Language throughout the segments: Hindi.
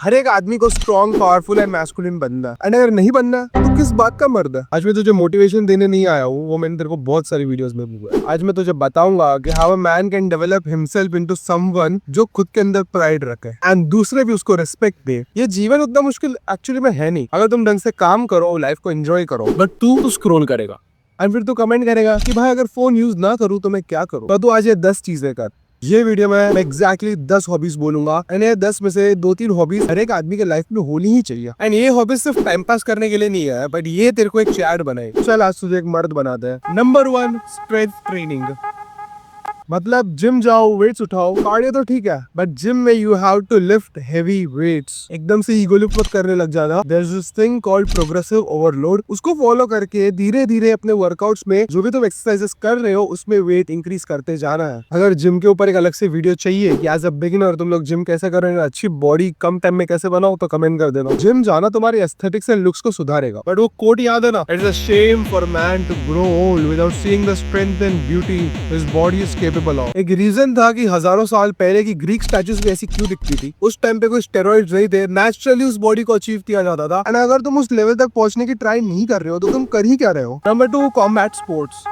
हर एक आदमी को स्ट्रॉन्ग, पावरफुल एंड मैस्कुलिन बनना है। एंड अगर नहीं बनना तो किस बात का मर्द है। आज मैं तुझे मोटिवेशन देने नहीं आया हूँ, वो मैंने तेरे को बहुत सारी वीडियोस में बोला है। आज मैं तुझे बताऊंगा कि how a man can develop himself into someone जो खुद के अंदर प्राइड रखे एंड दूसरे भी उसको रिस्पेक्ट दे। ये जीवन उतना मुश्किल एक्चुअली में है नहीं, अगर तुम ढंग से काम करो, लाइफ को एंजॉय करो। बट तू स्क्रॉल करेगा एंड फिर तू कमेंट करेगा कि भाई अगर फोन यूज ना करूँ तो मैं क्या करूँ। तो तू आज ये 10 चीजें कर। ये वीडियो में मैं एग्जैक्टली 10 हॉबीज बोलूंगा एंड ये 10 में से 2-3 हॉबीज हर एक आदमी के लाइफ में होनी ही चाहिए। एंड ये हॉबीज सिर्फ टाइम पास करने के लिए नहीं है, बट ये तेरे को एक चैट बनाए। चल आज तुझे एक मर्द बनाते हैं। Number 1, strength training. मतलब जिम जाओ, वेट्स उठाओ। कार्डियो तो ठीक है, बट जिम में you have to lift heavy weights. एकदम से ईगो लिफ्ट मत करने लग जाना। There is this thing called progressive overload. उसको फॉलो करके धीरे धीरे अपने वर्कआउट्स में जो भी तुम एक्सरसाइजेस कर रहे हो उसमें वेट इंक्रीज करते जाना है। अगर जिम के ऊपर एक अलग से वीडियो चाहिए कि एज अ बिगिनर तुम लोग जिम कैसे कर रहे हो, अच्छी बॉडी कम टाइम में कैसे बनाओ, तो कमेंट कर देना। जिम जाना तुम्हारी एस्थेटिक्स एंड लुक्स को सुधारेगा। बट वो कोट याद है ना, it's a shame for man to grow old without seeing the strength and beauty his body is capable of. एक रीजन था कि हजारों साल पहले की ग्रीक स्टैचूज भी ऐसी क्यों दिखती थी। उस टाइम पे कोई स्टेरॉइड्स नहीं थे, नेचुरली उस बॉडी को अचीव किया जाता था। एंड अगर तुम उस लेवल तक पहुंचने की ट्राई नहीं कर रहे हो तो तुम कर ही क्या रहे हो। Number 2, combat sports.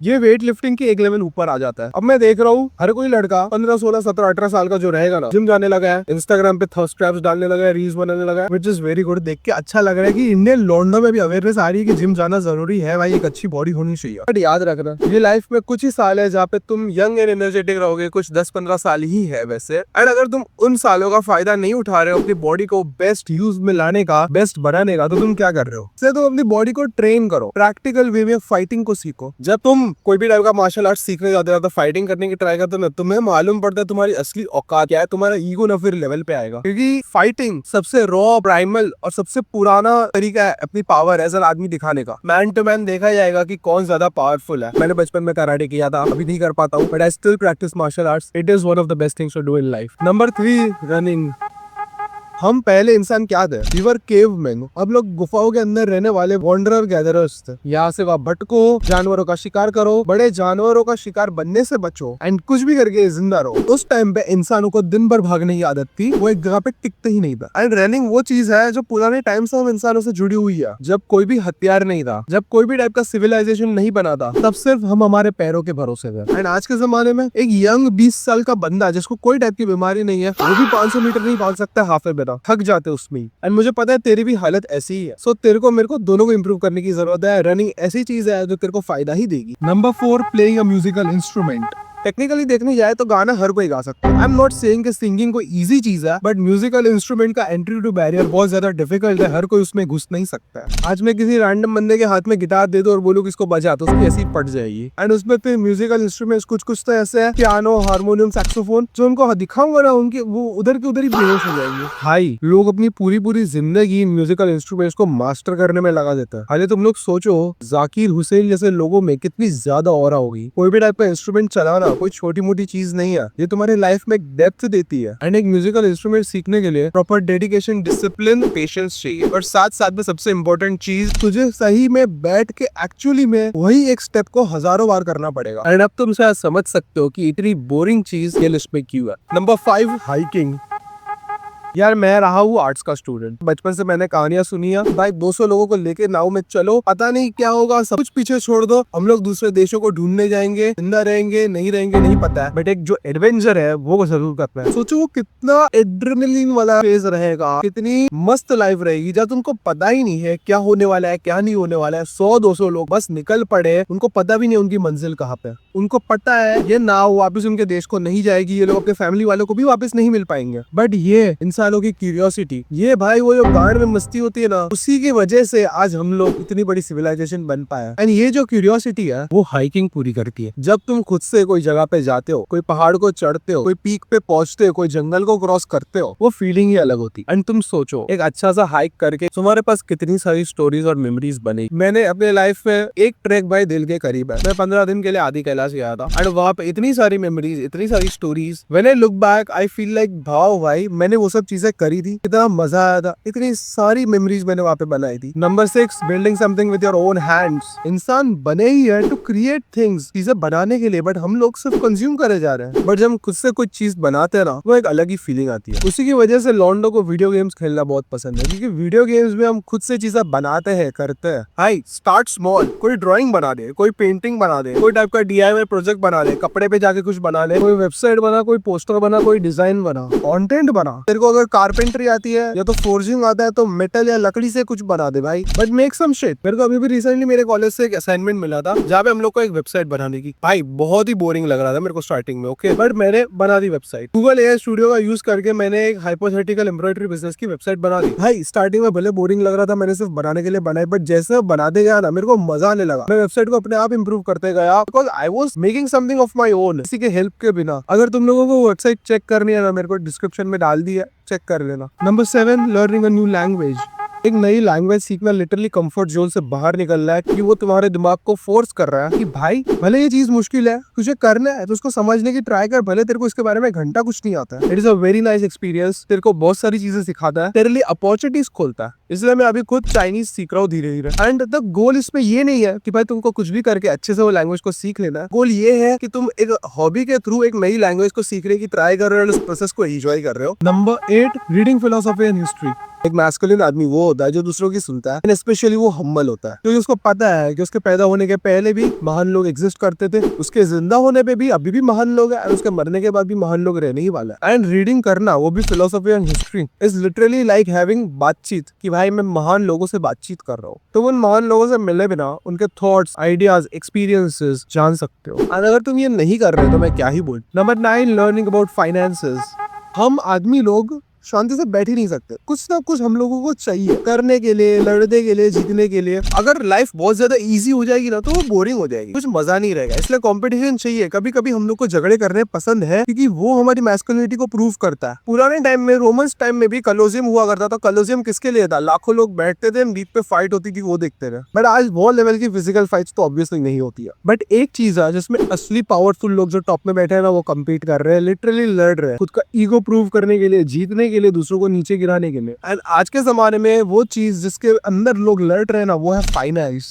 ये वेट लिफ्टिंग के एक लेवल ऊपर आ जाता है। अब मैं देख रहा हूँ हर कोई लड़का 15, 16, 17, 18 साल का जो रहेगा ना, जिम जाने लगा है, इंस्टाग्राम पे थर्स्ट ट्रैप्स डालने लगा है, रील्स बनाने लगा है, व्हिच इज वेरी गुड। देख के अच्छा लग रहा है कि इंडियन लौंडों में भी अवेयरनेस आ रही है कि जिम जाना जरूरी है भाई, एक अच्छी बॉडी होनी चाहिए। बट याद रखना, ये लाइफ में कुछ ही साल है जहाँ पे तुम यंग एंड एनर्जेटिक रहोगे। कुछ 10-15 साल ही है वैसे। एंड अगर तुम उन सालों का फायदा नहीं उठा रहे हो अपनी बॉडी को बेस्ट यूज में लाने का, बेस्ट बनाने का, तो तुम क्या कर रहे हो। तुम अपनी बॉडी को ट्रेन करो, प्रैक्टिकल वे में फाइटिंग को सीखो। जब तुम कोई भी टाइप का मार्शल आर्ट सीखने जाते हो, फाइटिंग करने की ट्राई करते हो ना, तुम्हें मालूम पड़ता है तुम्हारी असली औकात क्या है, तुम्हारा ईगो ना फिर लेवल पे आएगा। क्योंकि फाइटिंग सबसे रॉ, प्राइमल और सबसे पुराना तरीका है अपनी पावर एज एन आदमी दिखाने का। मैन टू मैन देखा जाएगा कि कौन ज्यादा पावरफुल है। मैंने बचपन में कराटे किया था, अभी नहीं कर पाता हूँ, but I still practice martial arts. It is one of the best things to do in life. Number 3, running. हम पहले इंसान क्या थे? We were caveman. अब लोग गुफाओं के अंदर रहने वाले वॉन्डरर गैदरर्स थे। यहाँ से वहाँ भटको, जानवरों का शिकार करो, बड़े जानवरों का शिकार बनने से बचो एंड कुछ भी करके जिंदा रहो। उस टाइम पे इंसानों को दिन भर भागने की आदत थी, वो एक जगह पे टिकते ही नहीं था। एंड रनिंग वो चीज है जो पुराने टाइम से हम इंसानों से जुड़ी हुई है। जब कोई भी हथियार नहीं था, जब कोई भी टाइप का सिविलाइजेशन नहीं बना था, तब सिर्फ हम हमारे पैरों के भरोसे थे। एंड आज के जमाने में एक यंग 20 साल का बंदा जिसको कोई टाइप की बीमारी नहीं है, वो भी 500 मीटर नहीं भाग सकता हाफ ए बिना, थक जाते उसमें। एंड मुझे पता है तेरी भी हालत ऐसी ही है। सो तेरे को मेरे को दोनों को इंप्रूव करने की जरूरत है। रनिंग ऐसी चीज है जो तेरे को फायदा ही देगी। Number 4, playing a musical instrument. Technically देखने जाए तो गाना हर कोई गा सकता है। आई एम नॉट सेइंग कि सिंगिंग कोई इजी चीज है, बट म्यूजिकल इंस्ट्रूमेंट का एंट्री टू बैरियर बहुत ज्यादा डिफिकल्ट है। हर कोई उसमें घुस नहीं सकता है। आज मैं किसी रैंडम बंदे के हाथ में गिटार दे दूं और बोलूं कि इसको बजा, तो उसकी ऐसी पट जाएगी। एंड उसमें फिर म्यूजिकल इंस्ट्रूमेंट्स कुछ तो ऐसे है, पियानो, हारमोनियम, सैक्सोफोन, जो उनको दिखाऊंगा ना, उनके वो उधर के उधर ही बेहोश हो जाएंगे। भाई लोग अपनी पूरी जिंदगी म्यूजिकल इंस्ट्रूमेंट्स को मास्टर करने में लगा देता है। हालांकि तुम लोग सोचो, जाकिर हुसैन जैसे लोगों में कितनी ज्यादा ऑरा होगी। कोई भी टाइप का इंस्ट्रूमेंट चलाना कोई छोटी मोटी चीज नहीं है, ये तुम्हारी लाइफ में एक डेप्थ देती है। एंड एक म्यूजिकल इंस्ट्रूमेंट सीखने के लिए प्रॉपर डेडिकेशन, डिसिप्लिन, पेशेंस चाहिए। और साथ साथ में सबसे इंपॉर्टेंट चीज, तुझे सही में बैठ के एक्चुअली में वही एक स्टेप को हजारों बार करना पड़ेगा। एंड अब तुम शायद समझ सकते हो कि इतनी बोरिंग चीज ये लिस्ट में क्यों है। Number 5, hiking. यार मैं रहा हूँ आर्ट्स का स्टूडेंट। बचपन से मैंने कहानियां सुनी है भाई, 200 लोगों को लेके नाव में चलो, पता नहीं क्या होगा, सब कुछ पीछे छोड़ दो, हम लोग दूसरे देशों को ढूंढने जाएंगे, जिंदा रहेंगे नहीं रहेंगे नहीं पता है, बट एक जो एडवेंचर है वो जरूर करना है। सोचो वो कितना एड्रेनलिन वाला फेज रहेगा, कितनी मस्त लाइफ रहेगी जब तुमको पता ही नहीं है क्या होने वाला है क्या नहीं होने वाला है। 100-200 लोग बस निकल पड़े, उनको पता भी नहीं उनकी मंजिल कहाँ पे। उनको पता है ये नाव वापस उनके देश को नहीं जाएगी, ये लोग अपने फैमिली वालों को भी वापस नहीं मिल पाएंगे, बट ये इंसानों की क्यूरियोसिटी, ये भाई वो जो गांड में मस्ती होती है ना, उसी की वजह से आज हम लोग इतनी बड़ी सिविलाइजेशन बन पाया। एंड ये जो क्यूरियोसिटी है वो हाइकिंग पूरी करती है। जब तुम खुद से कोई जगह पे जाते हो, कोई पहाड़ को चढ़ते हो, कोई पीक पे पहुंचते हो, कोई जंगल को क्रॉस करते हो, वो फीलिंग ही अलग होती है। एंड तुम सोचो एक अच्छा सा हाइक करके तुम्हारे पास कितनी सारी स्टोरीज और मेमोरीज बनी। मैंने अपने लाइफ में एक ट्रैक भाई दिल के करीब है, मैं 15 दिन के लिए आदि कैलाश गया था। एंड वहां पे इतनी सारी मेमोरीज, इतनी सारी stories, when I look back I feel like भाव भाई मैंने वो सब चीजें करी थी, इतना मजा आया था, इतनी सारी मेमोरीज मैंने वहाँ पे बनाई थी। Number 6, building something with your own hands. इंसान बने ही है टू क्रिएट थिंग्स, चीजें बनाने के लिए, बट हम लोग सिर्फ कंज्यूम करे जा रहे हैं। बट जब हम खुद से कोई चीज बनाते हैं ना, वो एक अलग ही फीलिंग आती है। उसी की वजह से लॉन्डो को वीडियो गेम्स खेलना बहुत पसंद है, क्योंकि वीडियो गेम्स में हम खुद से चीजें बनाते हैं, करते हैं। हाई स्टार्ट स्मॉल, कोई ड्राइंग बना दे, कोई पेंटिंग बना दे, कोई टाइप का DIY प्रोजेक्ट बना ले, कपड़े पे जाके कुछ बना ले, कोई वेबसाइट बना, कोई पोस्टर बना, कोई डिजाइन बना, कंटेंट बना। तेरे को अगर कारपेंटरी आती है या तो फोर्जिंग आता है, तो मेटल या लकड़ी से कुछ बना दे भाई, बट मेक सम शिट। मेरे को अभी भी रिसेंटली मेरे कॉलेज से एक असाइनमेंट मिला था, जहाँ पे हम लोग को एक वेबसाइट बनाने की। भाई बहुत ही बोरिंग लग रहा था मेरे को स्टार्टिंग में, ओके, बट मैंने बना दी वेबसाइट। गूगल AI स्टूडियो का यूज करके मैंने एक हाइपोथेटिकल एम्ब्रॉयडरी बिजनेस की वेबसाइट बना दी। भाई स्टार्टिंग में भले बोरिंग लग रहा था, मैंने सिर्फ बनाने के लिए बनाई, बट जैसे बनाते गया ना, मेरे को मजा आने लगा। मैं वेबसाइट को अपने आप इंप्रूव करते गया, because I was making something of my own, किसी के हेल्प के बिना। अगर तुम लोगों को वेबसाइट चेक करनी है ना, मेरे को डिस्क्रिप्शन में डाल दी है, चेक कर लेना। Number 7, learning a new language. एक नई लैंग्वेज सीखना लिटरली कंफर्ट जोन से बाहर निकलना है, कि वो तुम्हारे दिमाग को फोर्स कर रहा है कि भाई भले ये चीज मुश्किल है, तुझे करना है तो उसको समझने की ट्राई कर, भले तेरे को इसके बारे में घंटा कुछ नहीं आता है। It is a very nice experience, तेरे को बहुत सारी चीजें सिखाता है, तेरे लिए अपॉर्चुनिटीज खोलता है। इसलिए मैं अभी खुद चाइनीज सीख रहा हूँ धीरे धीरे। एंड द गोल इसमें ये नहीं है कि भाई तुमको कुछ भी करके अच्छे से वो लैंग्वेज को सीख लेना है। गोल ये है कि तुम एक हॉबी के थ्रू एक नई लैंग्वेज को सीखने की ट्राई कर रहे हो और उस प्रोसेस को एंजॉय कर रहे हो। Number 8, reading philosophy and history. एक मैस्कुलिन आदमी वो होता है जो दूसरों की सुनता है, स्पेशली वो हम्बल होता है, क्योंकि उसको पता है कि उसके पैदा होने के पहले भी महान लोग एग्जिस्ट करते थे, उसके जिंदा होने पे भी अभी भी महान लोग हैं, और उसके मरने के बाद भी महान लोग रहने ही वाला है। एंड रीडिंग करना, वो भी philosophy and history, is literally like having बातचीत, कि भाई मैं महान लोगों से बातचीत कर रहा हूँ। तो उन महान लोगों से मिले बिना उनके थॉट्स, आइडियाज, एक्सपीरियंसेस जान सकते हो। और अगर तुम ये नहीं कर रहे तो मैं क्या ही बोल। Number 9, learning about finances. हम आदमी लोग शांति से बैठ ही नहीं सकते, कुछ ना कुछ हम लोगों को चाहिए करने के लिए, लड़ने के लिए, जीतने के लिए। अगर लाइफ बहुत ज्यादा इजी हो जाएगी ना, तो वो बोरिंग हो जाएगी, कुछ मजा नहीं रहेगा। इसलिए कंपटीशन चाहिए। कभी कभी हम लोग को झगड़े करने पसंद है, क्योंकि वो हमारी मैस्कुलिनिटी को प्रूव करता है। पुराने टाइम में, रोमन्स टाइम में भी कलोजियम हुआ करता था। कलोजियम किसके लिए था? लाखों लोग बैठते थे, बीच पे फाइट होती थी, वो देखते थे। बट आज वो लेवल की फिजिकल फाइट्स तो ऑब्वियसली नहीं होती है। बट एक चीज है जिसमें असली पावरफुल लोग जो टॉप में बैठे हैं ना, वो कम्पीट कर रहे हैं, लिटरली लड़ रहे हैं, खुद का ईगो प्रूव करने के लिए, जीतने के लिए, दूसरों को नीचे गिराने के लिए। एंड आज के जमाने में वो चीज जिसके अंदर लोग लड़ रहे हैं ना, वो है फाइनेंस।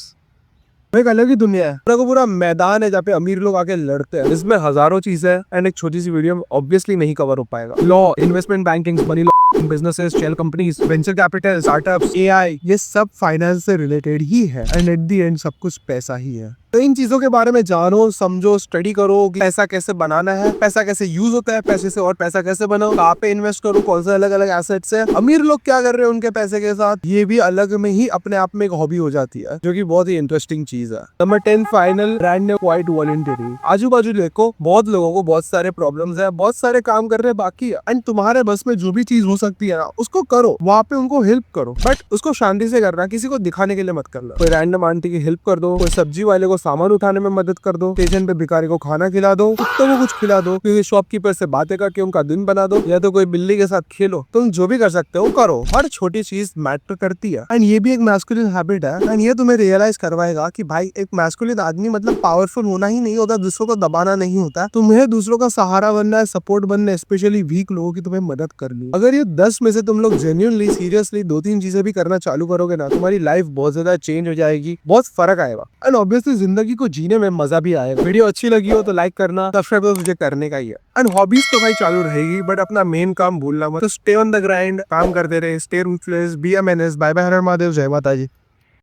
एक अलग ही दुनिया है, पूरा का पूरा मैदान है जहाँ पे अमीर लोग आके लड़ते हैं। इसमें हजारों चीजें हैं, एंड एक छोटी सी वीडियो में ऑब्वियसली नहीं कवर हो पाएगा। Law, investment banking, money law, businesses, shell companies, venture capital, startups, AI, ये सब फाइनेंस से रिलेटेड ही है। एंड एट द एंड सब कुछ पैसा ही है। तो इन चीजों के बारे में जानो, समझो, स्टडी करो कि पैसा कैसे बनाना है, पैसा कैसे यूज होता है, पैसे से और पैसा कैसे बनाओ, कहाँ पे इन्वेस्ट करो, कौन से अलग अलग एसेट्स है, अमीर लोग क्या कर रहे हैं उनके पैसे के साथ। ये भी अलग में ही अपने आप में एक हॉबी हो जाती है, जो कि बहुत ही इंटरेस्टिंग चीज है। Number 10, final, brand quite voluntary. आजू बाजू देखो, बहुत लोगों को बहुत सारे प्रॉब्लम्स है, बहुत सारे काम कर रहे बाकी है, एंड तुम्हारे बस में जो भी चीज हो सकती है ना, उसको करो, वहाँ पे उनको हेल्प करो, बट उसको शांति से करना, किसी को दिखाने के लिए मत करना। कोई रैंडम आंटी की हेल्प कर दो, कोई सब्जी वाले को सामान उठाने में मदद कर दो, स्टेशन पे भिखारी को खाना खिला दो, कुत्तों को कुछ खिला दो, क्योंकि शॉपकीपर से बातें करके उनका दिन बना दो, या तो कोई बिल्ली के साथ खेलो। तुम जो भी कर सकते हो करो, हर छोटी चीज मैटर करती है। एंड ये भी एक मैस्कुलिन हैबिट है, एंड ये तुम्हें रियलाइज करवाएगा कि भाई एक मैस्कुलिन आदमी मतलब पावरफुल होना ही नहीं होता, दूसरों को दबाना नहीं होता, तुम्हें दूसरों का सहारा बनना है, सपोर्ट बनना है, स्पेशली वीक लोगों की तुम्हें मदद करनी। अगर ये 10 में से तुम लोग जेन्युइनली, सीरियसली 2-3 चीजें भी करना चालू करोगे ना, तुम्हारी लाइफ बहुत ज्यादा चेंज हो जाएगी, बहुत फर्क आएगा, एंड ऑब्वियसली जिंदगी को जीने में मजा भी आएगा। वीडियो अच्छी लगी हो तो लाइक करना, सब्सक्राइब तो तुझे करने का ही है। एंड हॉबीज तो भाई चालू रहेगी, बट अपना मेन काम भूलना मत। तो स्टे ऑन द ग्राइंड, काम करते रहे, stay ruthless, be a menace. Bye bye, हर हर महादेव, जय माता जी।